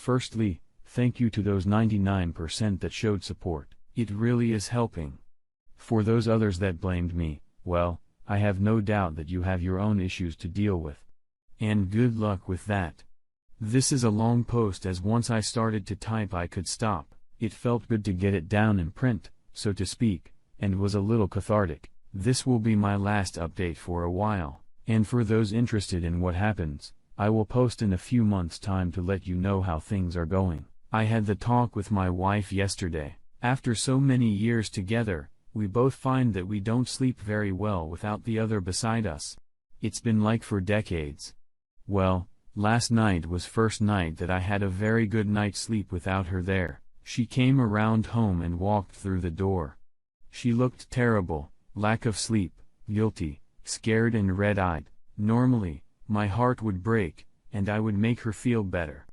Firstly, thank you to those 99% that showed support. It really is helping. For those others that blamed me, well, I have no doubt that you have your own issues to deal with. And good luck with that. This is a long post, as once I started to type I could stop. It felt good to get it down in print, so to speak, and was a little cathartic. This will be my last update for a while, and for those interested in what happens, I will post in a few months' time to let you know how things are going. I had the talk with my wife yesterday. After so many years together, we both find that we don't sleep very well without the other beside us. It's been like for decades. Well, last night was first night that I had a very good night's sleep without her there. She came around home and walked through the door. She looked terrible, lack of sleep, guilty, scared and red-eyed. Normally, my heart would break, and I would make her feel better.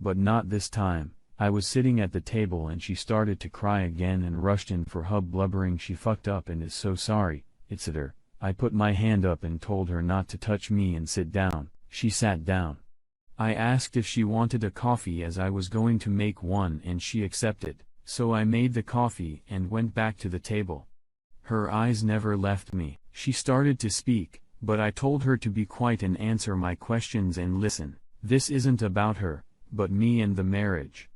But not this time. I was sitting at the table and she started to cry again and rushed in for hub, blubbering she fucked up and is so sorry, etc. I put my hand up and told her not to touch me and sit down. She sat down. I asked if she wanted a coffee, as I was going to make one, and she accepted. So I made the coffee and went back to the table. Her eyes never left me. She started to speak, but I told her to be quiet and answer my questions and listen. This isn't about her, but me and the marriage.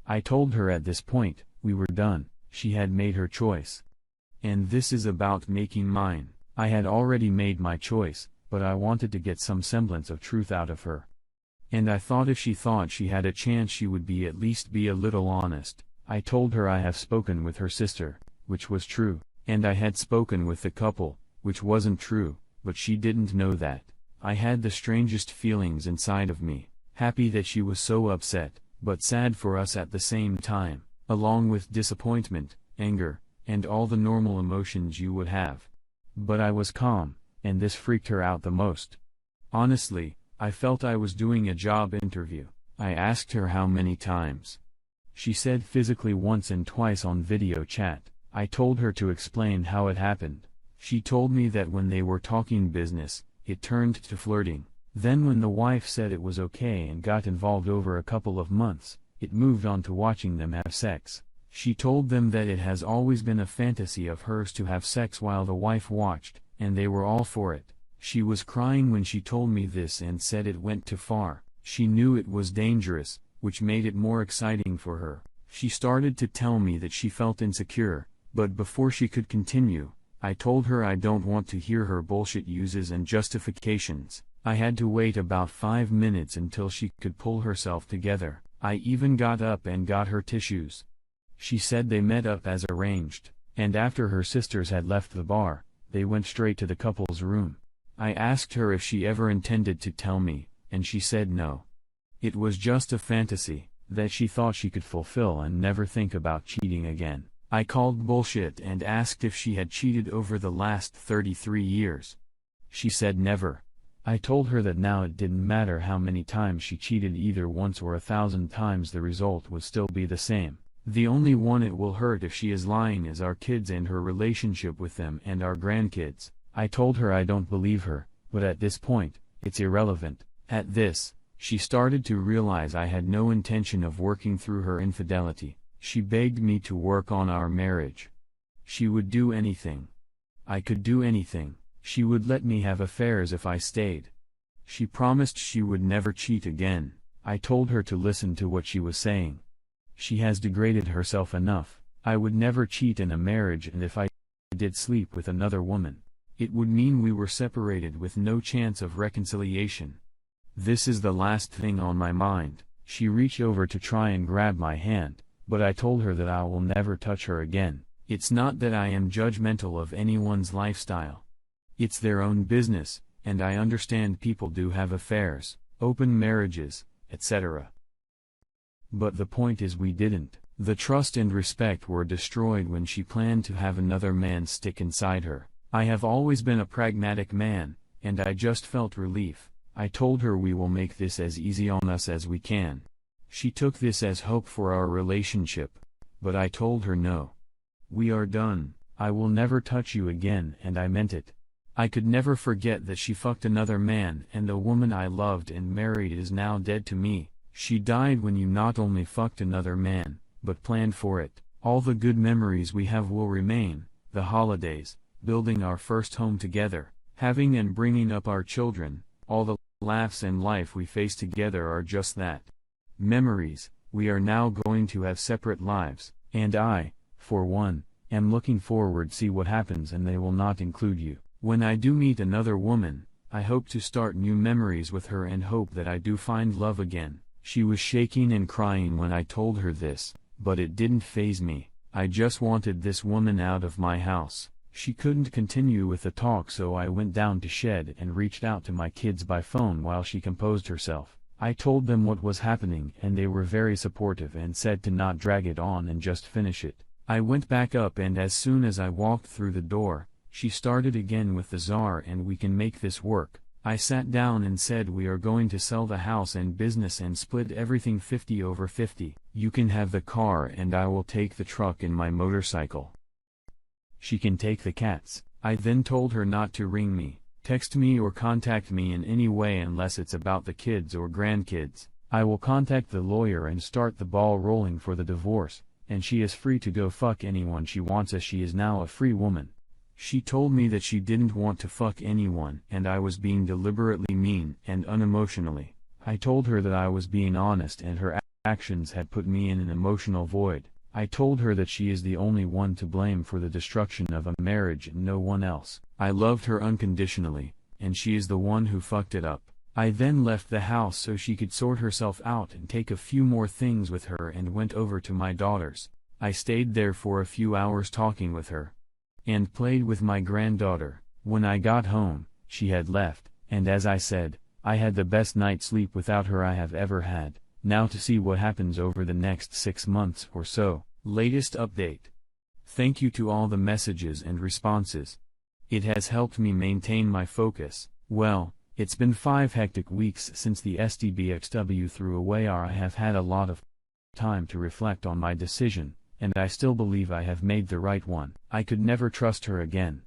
I told her at this point, we were done, she had made her choice. And this is about making mine. I had already made my choice, but I wanted to get some semblance of truth out of her. And I thought if she thought she had a chance she would at least be a little honest. I told her I have spoken with her sister, which was true, and I had spoken with the couple, which wasn't true, but she didn't know that. I had the strangest feelings inside of me, happy that she was so upset, but sad for us at the same time, along with disappointment, anger, and all the normal emotions you would have. But I was calm, and this freaked her out the most. Honestly, I felt I was doing a job interview. I asked her how many times. She said physically once and twice on video chat. I told her to explain how it happened. She told me that when they were talking business, it turned to flirting. Then when the wife said it was okay and got involved over a couple of months, it moved on to watching them have sex. She told them that it has always been a fantasy of hers to have sex while the wife watched, and they were all for it. She was crying when she told me this and said it went too far. She knew it was dangerous, which made it more exciting for her. She started to tell me that she felt insecure, but before she could continue, I told her I don't want to hear her bullshit uses and justifications. I had to wait about 5 minutes until she could pull herself together. I even got up and got her tissues. She said they met up as arranged, and after her sisters had left the bar, they went straight to the couple's room. I asked her if she ever intended to tell me, and she said no. It was just a fantasy that she thought she could fulfill and never think about cheating again. I called bullshit and asked if she had cheated over the last 33 years. She said never. I told her that now it didn't matter how many times she cheated, either once or 1,000 times, the result would still be the same. The only one it will hurt if she is lying is our kids and her relationship with them and our grandkids. I told her I don't believe her, but at this point, it's irrelevant. At this, she started to realize I had no intention of working through her infidelity. She begged me to work on our marriage. She would do anything. I could do anything. She would let me have affairs if I stayed. She promised she would never cheat again. I told her to listen to what she was saying. She has degraded herself enough. I would never cheat in a marriage, and if I did sleep with another woman, it would mean we were separated with no chance of reconciliation. This is the last thing on my mind. She reached over to try and grab my hand, but I told her that I will never touch her again. It's not that I am judgmental of anyone's lifestyle. It's their own business, and I understand people do have affairs, open marriages, etc. But the point is we didn't. The trust and respect were destroyed when she planned to have another man stick inside her. I have always been a pragmatic man, and I just felt relief. I told her we will make this as easy on us as we can. She took this as hope for our relationship, but I told her no. We are done. I will never touch you again, and I meant it. I could never forget that she fucked another man, and the woman I loved and married is now dead to me. She died when you not only fucked another man, but planned for it. All the good memories we have will remain, the holidays, building our first home together, having and bringing up our children, all the laughs and life we face together are just that. Memories. We are now going to have separate lives, and I, for one, am looking forward to see what happens, and they will not include you. When I do meet another woman, I hope to start new memories with her and hope that I do find love again. She was shaking and crying when I told her this, but it didn't faze me. I just wanted this woman out of my house. She couldn't continue with the talk, so I went down to shed and reached out to my kids by phone while she composed herself. I told them what was happening and they were very supportive and said to not drag it on and just finish it. I went back up, and as soon as I walked through the door, she started again with the czar and we can make this work. I sat down and said we are going to sell the house and business and split everything 50/50. You can have the car and I will take the truck and my motorcycle. She can take the cats. I then told her not to ring me, text me or contact me in any way unless it's about the kids or grandkids. I will contact the lawyer and start the ball rolling for the divorce, and she is free to go fuck anyone she wants as she is now a free woman. She told me that she didn't want to fuck anyone and I was being deliberately mean and unemotionally. I told her that I was being honest and her actions had put me in an emotional void. I told her that she is the only one to blame for the destruction of a marriage and no one else. I loved her unconditionally, and she is the one who fucked it up. I then left the house so she could sort herself out and take a few more things with her and went over to my daughter's. I stayed there for a few hours talking with her and played with my granddaughter. When I got home, she had left, and as I said, I had the best night's sleep without her I have ever had. Now to see what happens over the next 6 months or so. Latest update. Thank you to all the messages and responses. It has helped me maintain my focus. Well, it's been 5 hectic weeks since the SDBXW threw away our I have had a lot of time to reflect on my decision, and I still believe I have made the right one. I could never trust her again.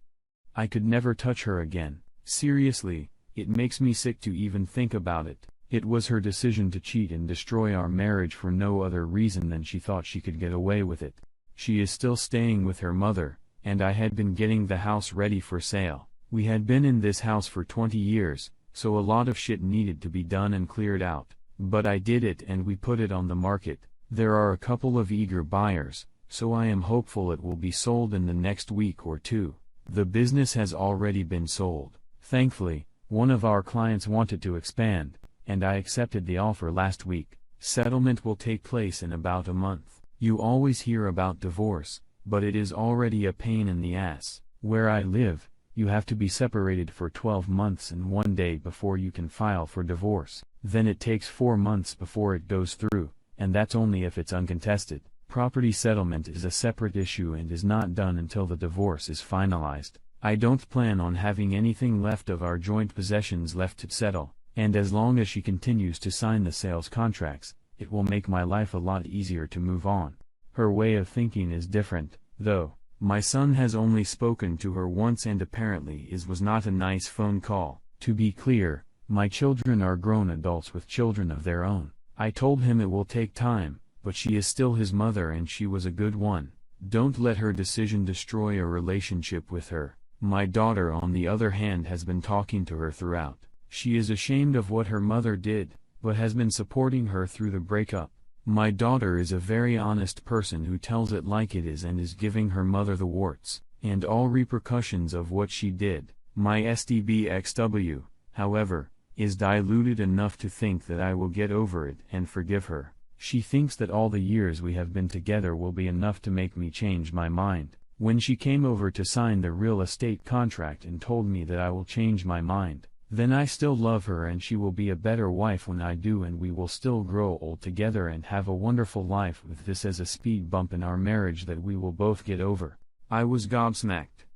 I could never touch her again. Seriously, it makes me sick to even think about it. It was her decision to cheat and destroy our marriage for no other reason than she thought she could get away with it. She is still staying with her mother, and I had been getting the house ready for sale. We had been in this house for 20 years, so a lot of shit needed to be done and cleared out. But I did it and we put it on the market. There are a couple of eager buyers, so I am hopeful it will be sold in the next week or two. The business has already been sold. Thankfully, one of our clients wanted to expand, and I accepted the offer last week. Settlement will take place in about a month. You always hear about divorce, but it is already a pain in the ass. Where I live, you have to be separated for 12 months and 1 day before you can file for divorce. Then it takes 4 months before it goes through, and that's only if it's uncontested. Property settlement is a separate issue and is not done until the divorce is finalized. I don't plan on having anything left of our joint possessions left to settle, and as long as she continues to sign the sales contracts, it will make my life a lot easier to move on. Her way of thinking is different, though. My son has only spoken to her once and apparently it was not a nice phone call. To be clear, my children are grown adults with children of their own. I told him it will take time, but she is still his mother and she was a good one. Don't let her decision destroy a relationship with her. My daughter on the other hand has been talking to her throughout. She is ashamed of what her mother did, but has been supporting her through the breakup. My daughter is a very honest person who tells it like it is and is giving her mother the warts and all repercussions of what she did. My SDBXW, however, is diluted enough to think that I will get over it and forgive her. She thinks that all the years we have been together will be enough to make me change my mind. When she came over to sign the real estate contract and told me that I will change my mind, then I still love her and she will be a better wife when I do, and we will still grow old together and have a wonderful life with this as a speed bump in our marriage that we will both get over. I was gobsmacked.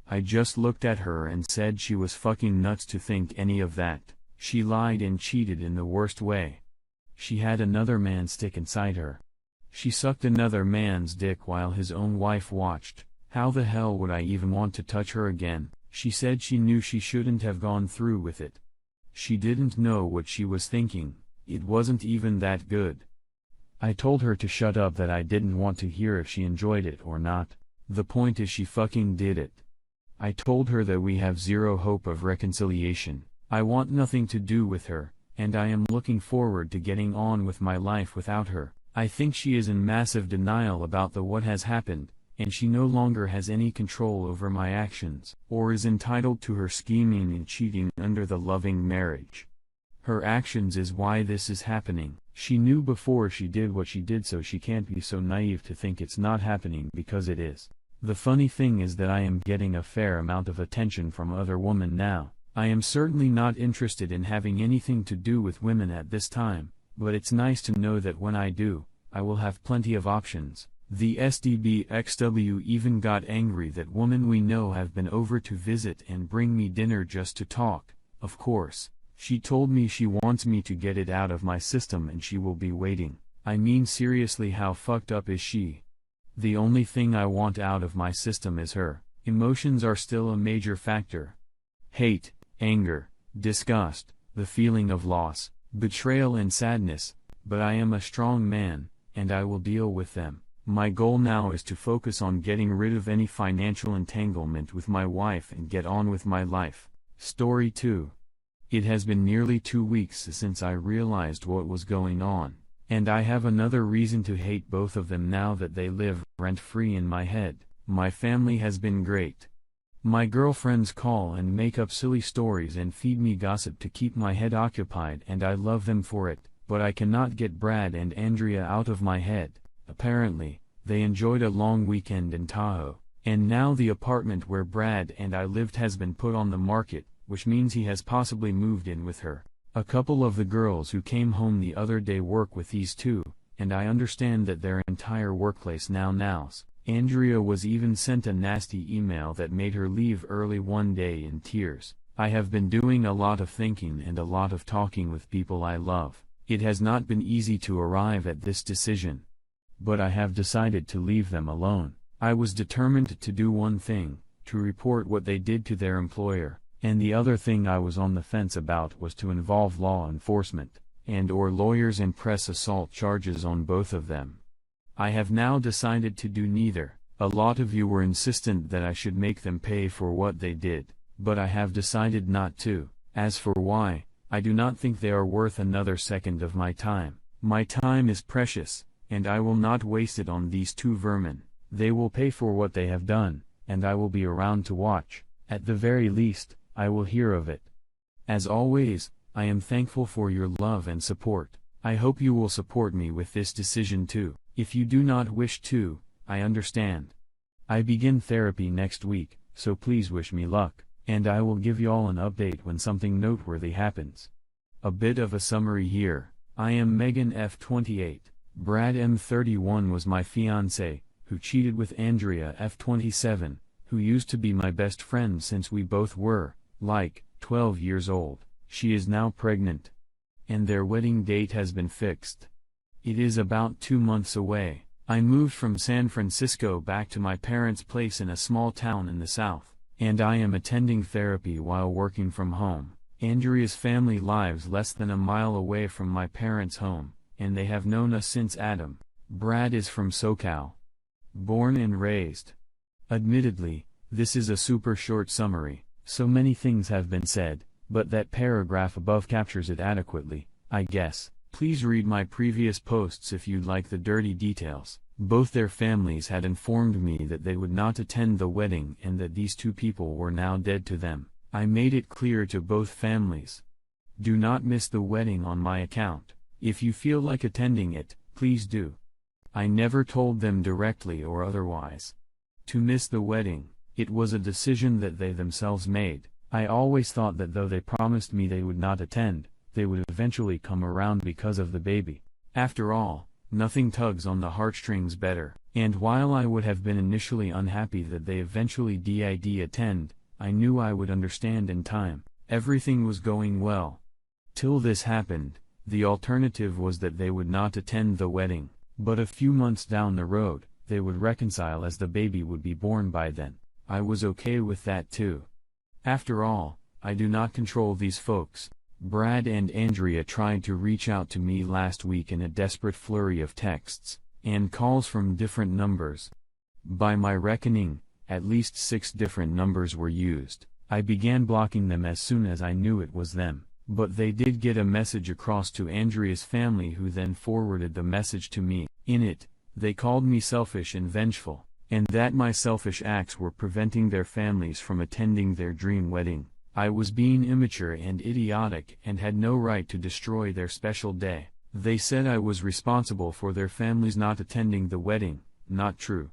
I just looked at her and said she was fucking nuts to think any of that. She lied and cheated in the worst way. She had another man stick inside her. She sucked another man's dick while his own wife watched. How the hell would I even want to touch her again? She said she knew she shouldn't have gone through with it. She didn't know what she was thinking. It wasn't even that good. I told her to shut up, that I didn't want to hear if she enjoyed it or not. The point is she fucking did it. I told her that we have zero hope of reconciliation. I want nothing to do with her, and I am looking forward to getting on with my life without her. I think she is in massive denial about what has happened, and she no longer has any control over my actions, or is entitled to her scheming and cheating under the loving marriage. Her actions is why this is happening. She knew before she did what she did, so she can't be so naive to think it's not happening because it is. The funny thing is that I am getting a fair amount of attention from other women now. I am certainly not interested in having anything to do with women at this time, but it's nice to know that when I do, I will have plenty of options. The SDBXW even got angry that women we know have been over to visit and bring me dinner just to talk. Of course, she told me she wants me to get it out of my system and she will be waiting. I mean, seriously, how fucked up is she? The only thing I want out of my system is her. Emotions are still a major factor. Hate, anger, disgust, the feeling of loss, betrayal and sadness, but I am a strong man, and I will deal with them. My goal now is to focus on getting rid of any financial entanglement with my wife and get on with my life. Story 2. It has been nearly 2 weeks since I realized what was going on, and I have another reason to hate both of them now that they live rent-free in my head. My family has been great. My girlfriends call and make up silly stories and feed me gossip to keep my head occupied, and I love them for it, but I cannot get Brad and Andrea out of my head. Apparently, they enjoyed a long weekend in Tahoe, and now the apartment where Brad and I lived has been put on the market, which means he has possibly moved in with her. A couple of the girls who came home the other day work with these two, and I understand that their entire workplace now knows. Andrea was even sent a nasty email that made her leave early one day in tears. I have been doing a lot of thinking and a lot of talking with people I love. It has not been easy to arrive at this decision, but I have decided to leave them alone. I was determined to do one thing, to report what they did to their employer, and the other thing I was on the fence about was to involve law enforcement, and/or lawyers and press assault charges on both of them. I have now decided to do neither. A lot of you were insistent that I should make them pay for what they did, but I have decided not to. As for why, I do not think they are worth another second of my time. My time is precious, and I will not waste it on these two vermin. They will pay for what they have done, and I will be around to watch. At the very least, I will hear of it. As always, I am thankful for your love and support. I hope you will support me with this decision too. If you do not wish to, I understand. I begin therapy next week, so please wish me luck, and I will give y'all an update when something noteworthy happens. A bit of a summary here. I am Megan F. 28. Brad M. 31 was my fiancé, who cheated with Andrea F. 27, who used to be my best friend since we both were, 12 years old. She is now pregnant, and their wedding date has been fixed. It is about 2 months away. I moved from San Francisco back to my parents' place in a small town in the south, and I am attending therapy while working from home. Andrea's family lives less than a mile away from my parents' home, and they have known us since Adam. Brad is from SoCal. Born and raised. Admittedly, this is a super short summary. So many things have been said, but that paragraph above captures it adequately, I guess. Please read my previous posts if you'd like the dirty details. Both their families had informed me that they would not attend the wedding and that these two people were now dead to them. I made it clear to both families. Do not miss the wedding on my account. If you feel like attending it, please do. I never told them directly or otherwise to miss the wedding. It was a decision that they themselves made. I always thought that though they promised me they would not attend, they would eventually come around because of the baby. After all, nothing tugs on the heartstrings better. And while I would have been initially unhappy that they eventually did attend, I knew I would understand in time. Everything was going well. Till this happened. The alternative was that they would not attend the wedding, but a few months down the road, they would reconcile as the baby would be born by then. I was okay with that too. After all, I do not control these folks. Brad and Andrea tried to reach out to me last week in a desperate flurry of texts and calls from different numbers. By my reckoning, at least 6 different numbers were used. I began blocking them as soon as I knew it was them, but they did get a message across to Andrea's family, who then forwarded the message to me. In it, they called me selfish and vengeful, and that my selfish acts were preventing their families from attending their dream wedding. I was being immature and idiotic and had no right to destroy their special day. They said I was responsible for their families not attending the wedding. Not true.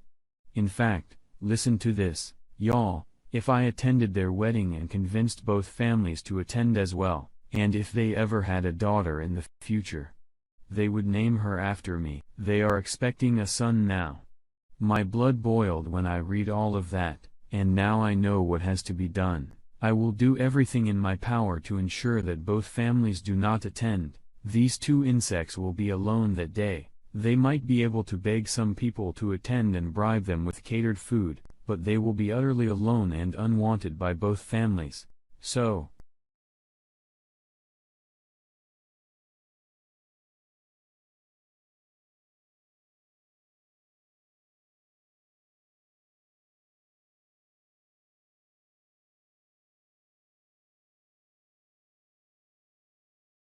In fact, listen to this, y'all. If I attended their wedding and convinced both families to attend as well, and if they ever had a daughter in the future, they would name her after me. They are expecting a son now. My blood boiled when I read all of that, and now I know what has to be done. I will do everything in my power to ensure that both families do not attend. These 2 insects will be alone that day. They might be able to beg some people to attend and bribe them with catered food, but they will be utterly alone and unwanted by both families. So,